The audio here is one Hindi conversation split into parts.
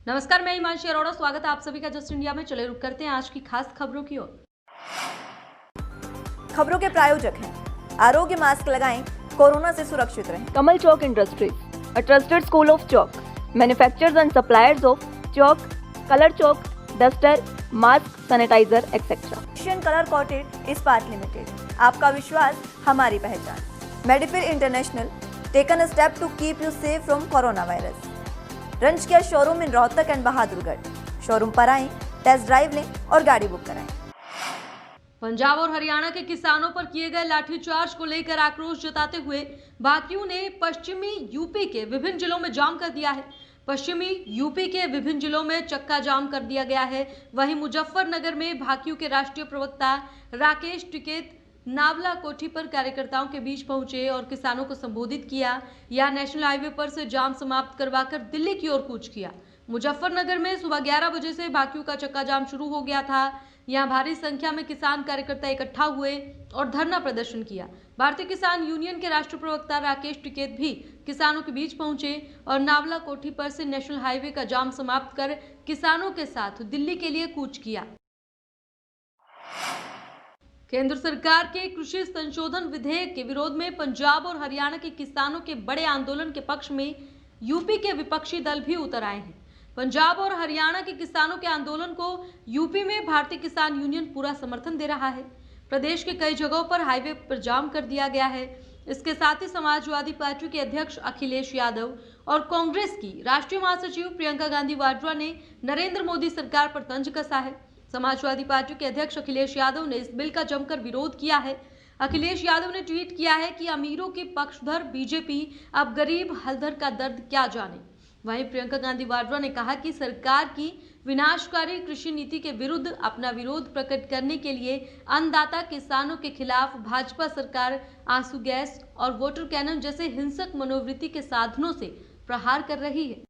नमस्कार, मैं हिमांशी अरोड़ा। स्वागत है आप सभी का जस्ट इंडिया में। चले रुक करते हैं आज की खास खबरों की ओर। खबरों के प्रायोजक हैं आरोग्य मास्क लगाएं, कोरोना से सुरक्षित रहें। Kamal Chalk Industries, a trusted school of chalk, manufacturers and suppliers of chalk, color chalk, duster, mask, sanitizer, etc. Asian colour coated इस्पात लिमिटेड, आपका विश्वास हमारी पहचान। मेडिफिर international, taken a step to keep you safe from corona virus. रंज care showroom in Rohtak and Bahadurgarh. Showroom पर आएं, टेस्ट ड्राइव लें और गाड़ी बुक कराएं। पंजाब और हरियाणा के किसानों पर किए गए लाठीचार्ज को लेकर आक्रोश जताते हुए भाकियों ने पश्चिमी यूपी के विभिन्न जिलों में जाम कर दिया है। पश्चिमी यूपी के विभिन्न जिलों में चक्का जाम कर दिया गया है। वहीं मुजफ्फरनगर में भाकियों के राष्ट्रीय प्रवक्ता राकेश टिकैत नावला कोठी पर कार्यकर्ताओं के बीच पहुंचे और किसानों को संबोधित किया। यहां नेशनल हाईवे पर से जाम समाप्त करवाकर दिल्ली की ओर कूच किया। मुजफ्फरनगर में सुबह 11 बजे से भाकियों का चक्का जाम शुरू हो गया था। यहां भारी संख्या में किसान कार्यकर्ता इकट्ठा हुए और धरना प्रदर्शन किया। भारतीय किसान यूनियन के राष्ट्रीय प्रवक्ता राकेश टिकैत भी किसानों के बीच पहुंचे और नावला कोठी पर से नेशनल हाईवे का जाम समाप्त कर किसानों के साथ दिल्ली के लिए कूच किया। केंद्र सरकार के कृषि संशोधन विधेयक के विरोध में पंजाब और हरियाणा के किसानों के बड़े आंदोलन के पक्ष में यूपी के विपक्षी दल भी उतर आए हैं। पंजाब और हरियाणा के किसानों के आंदोलन को यूपी में भारतीय किसान यूनियन पूरा समर्थन दे रहा है। प्रदेश के कई जगहों पर हाईवे पर जाम कर दिया गया है। इसके साथ ही समाजवादी पार्टी के अध्यक्ष अखिलेश यादव और कांग्रेस की राष्ट्रीय महासचिव प्रियंका गांधी वाड्रा ने नरेंद्र मोदी सरकार पर तंज कसा है। समाजवादी पार्टी के अध्यक्ष अखिलेश यादव ने इस बिल का जमकर विरोध किया है। अखिलेश यादव ने ट्वीट किया है कि अमीरों के पक्षधर बीजेपी अब गरीब हलधर का दर्द क्या जाने। वहीं प्रियंका गांधी वाड्रा ने कहा कि सरकार की विनाशकारी कृषि नीति के विरुद्ध अपना विरोध प्रकट करने के लिए अन्नदाता किसानों के खिलाफ भाजपा सरकार आंसू गैस और वाटर कैनन जैसे हिंसक मनोवृत्ति के साधनों से प्रहार कर रही है।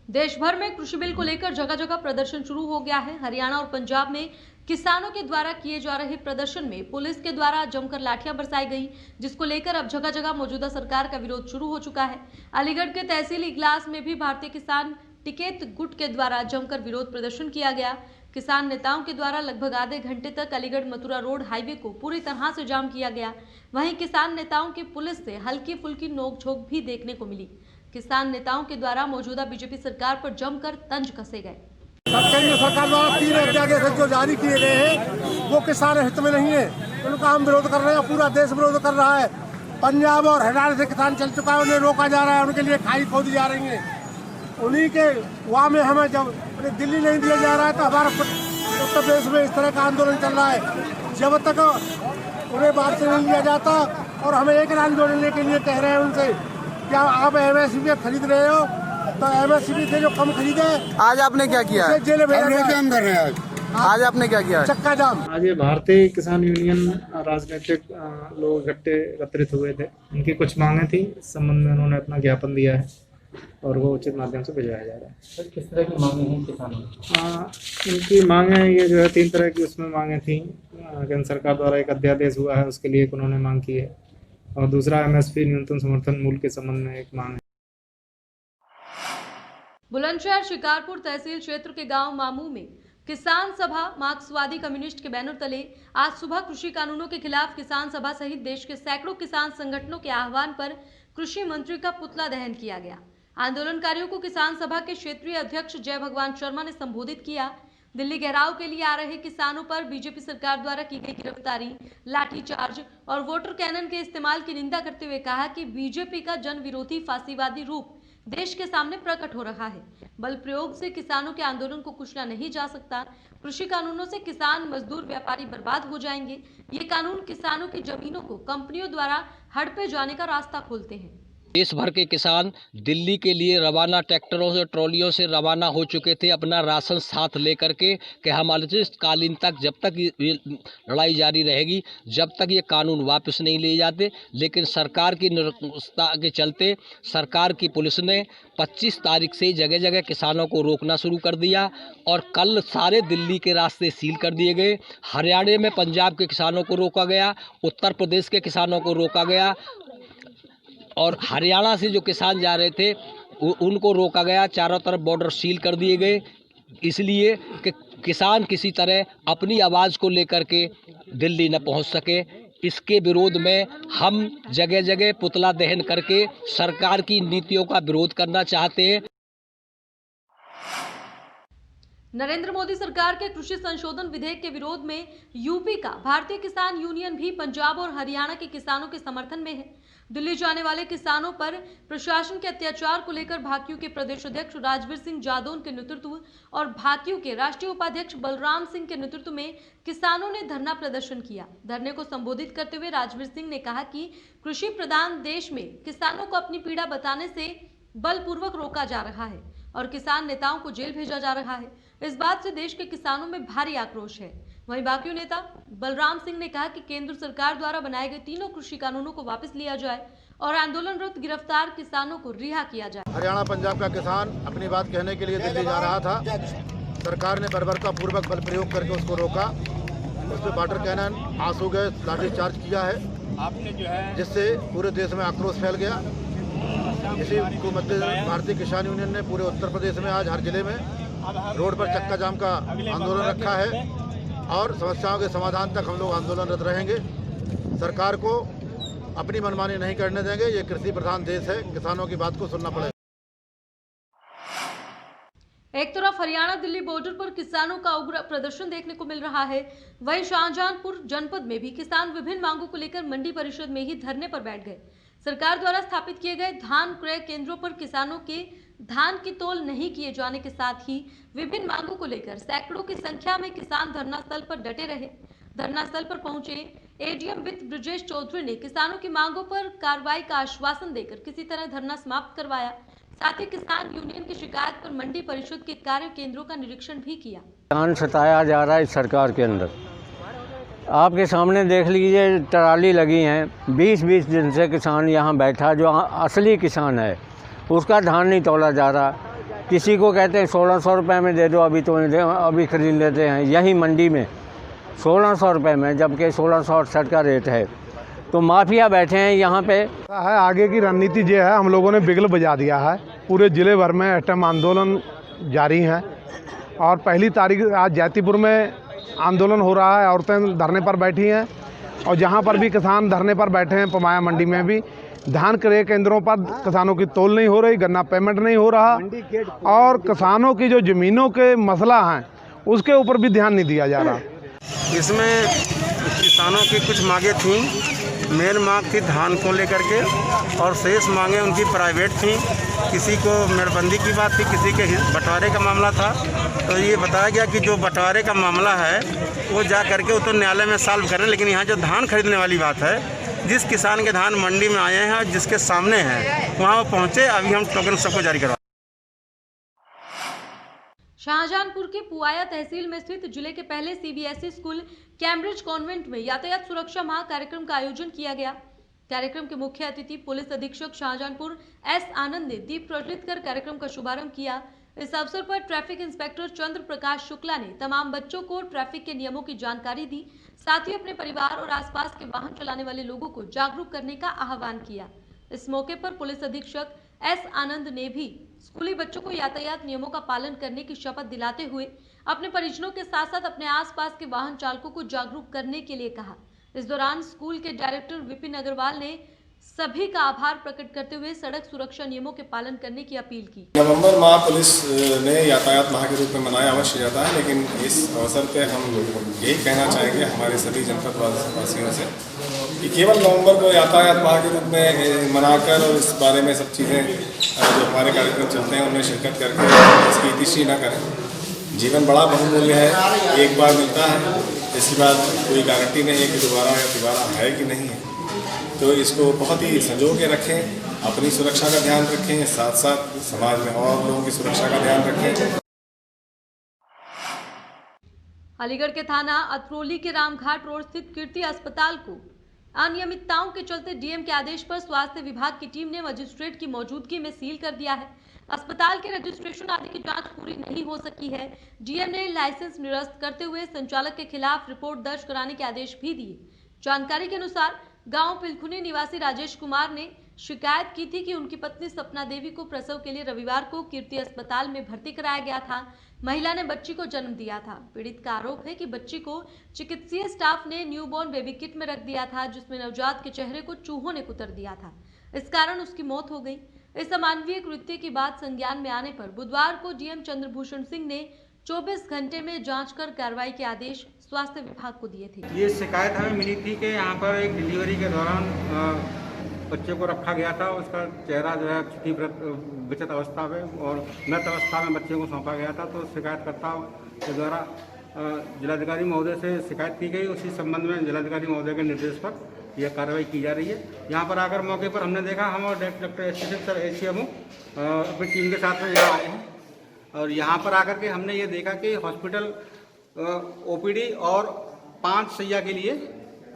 देश भर में कृषि बिल को लेकर जगह जगह प्रदर्शन शुरू हो गया है। हरियाणा और पंजाब में किसानों के द्वारा किए जा रहे प्रदर्शन में पुलिस के द्वारा जमकर लाठियां बरसाई गई, जिसको लेकर अब जगह जगह मौजूदा सरकार का विरोध शुरू हो चुका है। अलीगढ़ के तहसील इगलास में भी भारतीय किसान टिकैत गुट के द्वारा जमकर विरोध प्रदर्शन किया गया। किसान नेताओं के द्वारा लगभग आधे घंटे तक अलीगढ़ मथुरा रोड हाईवे को पूरी तरह से जाम किया गया। वहीं किसान नेताओं की पुलिस से हल्की फुल्की नोकझोंक भी देखने को मिली। किसान नेताओं के द्वारा मौजूदा बीजेपी सरकार पर जमकर तंज कसे गए। केंद्र सरकार द्वारा 3 अध्यादेश जो जारी किए गए हैं वो किसान हित में नहीं है, उनका हम विरोध कर रहे हैं। पूरा देश विरोध कर रहा है। पंजाब और हरियाणा से किसान चल चुका है, उन्हें रोका जा रहा है, उनके लिए खाई खोदी जा रही है। उन्हीं के वहाँ में हमें जब दिल्ली नहीं दिया जा रहा है तो हमारा उत्तर प्रदेश में इस तरह का आंदोलन चल रहा है। जब तक उन्हें बात से नहीं लिया जाता और हमें एक ऐलान जोड़ने के लिए कह रहे हैं उनसे, क्या आप एमएसपी खरीद रहे हो तो एमएसपी से जो कम खरीदे। आज आपने क्या किया है? जेल भेजा कर रहे हैं। आज आपने क्या किया है? चक्का जाम। आज ये भारतीय किसान यूनियन राजनीतिक लोग एकत्रित हुए थे। उनकी कुछ मांगे थी, इस संबंध में उन्होंने अपना ज्ञापन दिया है और वो उचित माध्यम से भिजवाया जा रहा है। सर, किस तरह की मांगे हैं किसानों? इनकी मांगे ये जो है 3 तरह की उसमें मांगे थी। केंद्र सरकार द्वारा एक अध्यादेश हुआ है, उसके लिए उन्होंने मांग की है, और दूसरा एमएसपी न्यूनतम समर्थन मूल्य के संबंध में एक मांग है। बुलंदशहर शिकारपुर तहसील क्षेत्र के गांव मामू में किसान सभा मार्क्सवादी कम्युनिस्ट के बैनर तले आज सुबह कृषि कानूनों के खिलाफ किसान सभा सहित देश के सैकड़ों किसान संगठनों के आह्वान पर कृषि मंत्री का पुतला दहन किया गया। आंदोलनकारियों को किसान सभा के क्षेत्रीय अध्यक्ष जय भगवान शर्मा ने संबोधित किया। दिल्ली घेराव के लिए आ रहे किसानों पर बीजेपी सरकार द्वारा की गई गिरफ्तारी, लाठीचार्ज और वाटर कैनन के इस्तेमाल की निंदा करते हुए कहा कि बीजेपी का जन विरोधी फांसीवादी रूप देश के सामने प्रकट हो रहा है। बल प्रयोग से किसानों के आंदोलन को कुचला नहीं जा सकता। कृषि कानूनों से किसान, मजदूर, व्यापारी बर्बाद हो जाएंगे। ये कानून किसानों की जमीनों को कंपनियों द्वारा हड़पे जाने का रास्ता खोलते हैं। देश भर के किसान दिल्ली के लिए रवाना ट्रैक्टरों से, ट्रॉलियों से रवाना हो चुके थे अपना राशन साथ लेकर के कि हम अनिश्चितकालीन तक, जब तक ये लड़ाई जारी रहेगी, जब तक ये कानून वापस नहीं लिए जाते। लेकिन सरकार की निरंकुशता के चलते सरकार की पुलिस ने 25 तारीख से जगह जगह किसानों को रोकना शुरू कर दिया और कल सारे दिल्ली के रास्ते सील कर दिए गए। हरियाणा में पंजाब के किसानों को रोका गया, उत्तर प्रदेश के किसानों को रोका गया और हरियाणा से जो किसान जा रहे थे उनको रोका गया, चारों तरफ बॉर्डर सील कर दिए गए, इसलिए कि किसान किसी तरह अपनी आवाज़ को लेकर के दिल्ली न पहुंच सके। इसके विरोध में हम जगह जगह पुतला दहन करके सरकार की नीतियों का विरोध करना चाहते हैं। नरेंद्र मोदी सरकार के कृषि संशोधन विधेयक के विरोध में यूपी का भारतीय किसान यूनियन भी पंजाब और हरियाणा के किसानों के समर्थन में है। दिल्ली जाने वाले किसानों पर प्रशासन के अत्याचार को लेकर भाकियू के प्रदेश अध्यक्ष राजवीर सिंह जादौन के नेतृत्व और भाकियू के राष्ट्रीय उपाध्यक्ष बलराम सिंह के नेतृत्व में किसानों ने धरना प्रदर्शन किया। धरने को संबोधित करते हुए राजवीर सिंह ने कहा कि कृषि प्रधान देश में किसानों को अपनी पीड़ा बताने से बलपूर्वक रोका जा रहा है और किसान नेताओं को जेल भेजा जा रहा है। इस बात से देश के किसानों में भारी आक्रोश है। वहीं भाकियू नेता बलराम सिंह ने कहा कि केंद्र सरकार द्वारा बनाए गए तीनों कृषि कानूनों को वापस लिया जाए और आंदोलनरत गिरफ्तार किसानों को रिहा किया जाए। हरियाणा पंजाब का किसान अपनी बात कहने के लिए दिल्ली जा रहा था। सरकार ने बर्बरतापूर्वक बल प्रयोग करके उसको रोका। उस पर वाटर कैनन, आंसू गैस, लाठी चार्ज किया है, जिससे पूरे देश में आक्रोश फैल गया। इसी को मद्देनजर भारतीय किसान यूनियन ने पूरे उत्तर प्रदेश में आज हर जिले में रोड पर चक्का जाम का आंदोलन रखा है और समस्याओं के समाधान तक हम लोग आंदोलनरत रहेंगे। सरकार को अपनी मनमानी नहीं करने देंगे। ये कृषि प्रधान देश है, किसानों की बात को सुनना पड़ेगा। एक तरफ हरियाणा दिल्ली बॉर्डर पर किसानों का उग्र प्रदर्शन देखने को मिल रहा है, वहीं शाहजहांपुर जनपद में भी किसान विभिन्न मांगों को लेकर मंडी परिषद में ही धरने पर बैठ गए। सरकार द्वारा स्थापित किए गए धान क्रय केंद्रों पर किसानों के धान की तौल नहीं किए जाने के साथ ही विभिन्न मांगों को लेकर सैकड़ों की संख्या में किसान धरना स्थल पर डटे रहे। धरना स्थल पर पहुंचे एडीएम वित्त ब्रजेश चौधरी ने किसानों की मांगों पर कार्रवाई का आश्वासन देकर किसी तरह धरना समाप्त करवाया। साथ ही किसान यूनियन की शिकायत पर मंडी परिषद के कार्य केंद्रों का निरीक्षण भी किया। किसान सताया जा रहा है इस सरकार के अंदर। आपके सामने देख लीजिए, ट्राली लगी हैं, 20-20 दिन से किसान यहाँ बैठा, जो असली किसान है उसका धान नहीं तोला जा रहा। किसी को कहते हैं 1600 रुपये में दे दो, अभी तो नहीं दे, अभी खरीद लेते हैं यही मंडी में 1600 रुपये में, जबकि 1668 का रेट है। तो माफिया बैठे हैं यहाँ पे। है आगे की रणनीति ये है, हम लोगों ने बिगल बजा दिया है। पूरे ज़िले भर में एटम आंदोलन जारी है और पहली तारीख आज जैतीपुर में आंदोलन हो रहा है। औरतें धरने पर बैठी हैं और जहाँ पर भी किसान धरने पर बैठे हैं, पमाया मंडी में भी धान क्रय केंद्रों पर किसानों की तोल नहीं हो रही, गन्ना पेमेंट नहीं हो रहा और किसानों की जो ज़मीनों के मसला हैं उसके ऊपर भी ध्यान नहीं दिया जा रहा। इसमें किसानों की कुछ मांगे थीं। मेन मांग थी धान को लेकर के और शेष मांगे उनकी प्राइवेट थीं। किसी को मेड़बंदी की बात थी, किसी के बंटवारे का मामला था। तो ये बताया गया कि जो बंटवारे का मामला है वो जा करके वो तो न्यायालय में सॉल्व करें, लेकिन यहाँ जो धान खरीदने वाली बात है, जिस किसान के धान मंडी में आए हैं, जिसके सामने हैं, वहाँ वो पहुँचे। अभी हम टोकन सबको जारी करवा। शाहजहांपुर के पुआया तहसील में स्थित जिले के पहले सीबीएसई स्कूल कैम्ब्रिज कॉन्वेंट में यातायात सुरक्षा माह कार्यक्रम का आयोजन किया गया। कार्यक्रम के मुख्य अतिथि पुलिस अधीक्षक शाहजहांपुर एस आनंद ने दीप प्रज्वलित कर कार्यक्रम का शुभारंभ किया। इस अवसर पर ट्रैफिक इंस्पेक्टर चंद्र प्रकाश शुक्ला ने तमाम बच्चों को ट्रैफिक के नियमों की जानकारी दी, साथ ही अपने परिवार और आसपास के वाहन चलाने वाले लोगों को जागरूक करने का आह्वान किया। इस मौके पर पुलिस अधीक्षक एस आनंद ने भी स्कूली बच्चों को यातायात नियमों का पालन करने की शपथ दिलाते हुए अपने परिजनों के साथ साथ अपने आसपास के वाहन चालकों को जागरूक करने के लिए कहा। इस दौरान स्कूल के डायरेक्टर विपिन अग्रवाल ने सभी का आभार प्रकट करते हुए सड़क सुरक्षा नियमों के पालन करने की अपील की। नवंबर माह पुलिस ने यातायात माह के रूप में मनाया अवश्य जाता है, लेकिन इस अवसर पे हम यही कहना चाहेंगे हमारे सभी जनपद वासियों से कि केवल नवंबर को यातायात माह के रूप में मनाकर और इस बारे में सब चीज़ें जो हमारे कार्यक्रम चलते हैं उनमें शिरकत करके इसकी इतिश्री न करें। जीवन बड़ा बहुमूल्य है, एक बार मिलता है, इसके बाद कोई गारंटी नहीं है कि दोबारा या तिबारा है कि नहीं है। तो इसको बहुत ही संजो के रखें, अपनी सुरक्षा का ध्यान रखें, साथ साथ समाज में और लोगों की सुरक्षा का ध्यान रखें। अलीगढ़ के थाना अतरौली के रामघाट रोड स्थित कीर्ति अस्पताल को अनियमितताओं के चलते डीएम के आदेश पर स्वास्थ्य विभाग की टीम ने मजिस्ट्रेट की मौजूदगी में सील कर दिया है। अस्पताल के रजिस्ट्रेशन आदि की जांच पूरी नहीं हो सकी है। डीएम ने लाइसेंस निरस्त करते हुए संचालक के खिलाफ रिपोर्ट दर्ज कराने के आदेश भी दिए। जानकारी के अनुसार गांव पिलखुनी निवासी राजेश कुमार ने शिकायत की थी कि उनकी पत्नी सपना देवी को प्रसव के लिए रविवार को कीर्ति अस्पताल में भर्ती कराया गया था। महिला ने बच्ची को जन्म दिया था। पीड़ित का आरोप है कि बच्ची को चिकित्सीय स्टाफ ने न्यूबॉर्न बेबी किट में रख दिया था, जिसमें नवजात के चेहरे को चूहों ने कुतर दिया था। इस कारण उसकी मौत हो गई। इस अमानवीय कृत्य की बात संज्ञान में आने पर बुधवार को डीएम चंद्रभूषण सिंह ने 24 घंटे में जांच कर कार्रवाई के आदेश स्वास्थ्य विभाग को दिए थे। ये शिकायत हमें मिली थी कि यहाँ पर एक डिलीवरी के दौरान बच्चे को रखा गया था। उसका चेहरा जो है विचित्र अवस्था में और मृत अवस्था में बच्चे को सौंपा गया था। तो शिकायतकर्ता के द्वारा जिलाधिकारी महोदय से शिकायत की गई। उसी संबंध में जिलाधिकारी महोदय के निर्देश पर यह कार्रवाई की जा रही है। यहाँ पर आकर मौके पर हमने देखा, हम और डॉक्टर एसोसिएट सर एसीएमओ अपनी टीम के साथ में यहाँ आए हैं और यहाँ पर आकर के हमने ये देखा कि हॉस्पिटल ओपीडी और 5 शैय्या के लिए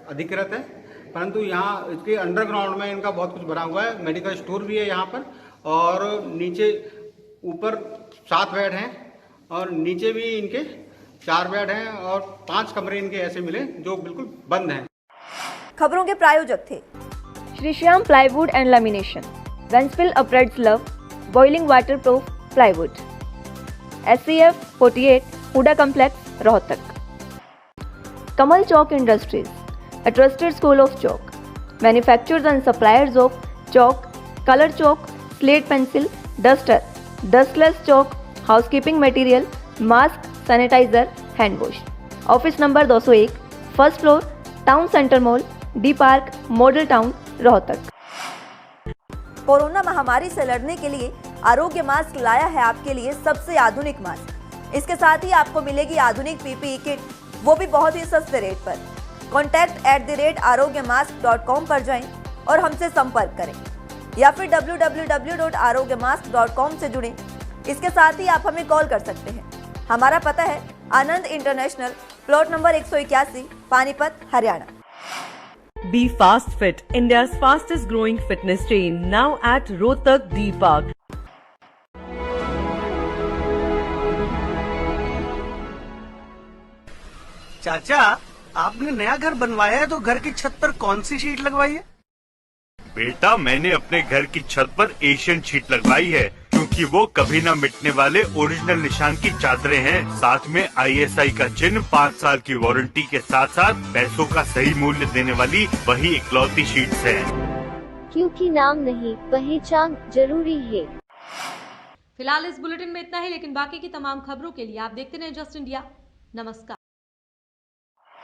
अधिकृत है, परंतु यहाँ इसके अंडरग्राउंड में इनका बहुत कुछ बना हुआ है। मेडिकल स्टोर भी है यहाँ पर और नीचे ऊपर 7 बेड हैं और नीचे भी इनके 4 बेड हैं और 5 कमरे इनके ऐसे मिले जो बिल्कुल बंद हैं। खबरों के प्रायोजक थे Shri Shyam plywood and lamination, वेंसफिल uprights love, boiling water proof plywood, SCF 48 Huda complex Rohtak. Kamal Chowk industries, a trusted school of chalk, manufacturers and suppliers of chalk, color chalk, slate pencil, duster, dustless chalk, housekeeping material, mask, sanitizer, hand wash. Office number 201, first floor, town centre mall, D park, model town, Rohtak. Corona महामारी से लड़ने के लिए आरोग्य मास्क लाया है आपके लिए सबसे आधुनिक मास्क। इसके साथ ही आपको मिलेगी आधुनिक PPE किट, वो भी बहुत ही सस्ते रेट पर। contact@arogyamask.com पर जाएं और हमसे संपर्क करें या फिर www.arogyamask.com से जुड़ें। इसके साथ ही आप हमें कॉल कर सकते हैं। हमारा पता है Anand international, plot number 181, Panipat, Haryana. Be Fast Fit, India's fastest growing fitness chain, now at Rohtak D Park. चाचा, आपने नया घर बनवाया है तो घर की छत पर कौन सी शीट लगवाई है? बेटा, मैंने अपने घर की छत पर एशियन शीट लगवाई है क्योंकि वो कभी न मिटने वाले ओरिजिनल निशान की चादरें हैं। साथ में ISI का चिन्ह, 5 साल की वारंटी के साथ साथ पैसों का सही मूल्य देने वाली वही इकलौती शीट्स है। क्योंकि नाम नहीं, पहचान जरूरी है। फिलहाल इस बुलेटिन में इतना ही, लेकिन बाकी की तमाम खबरों के लिए आप देखते रहे जस्ट इंडिया। नमस्कार।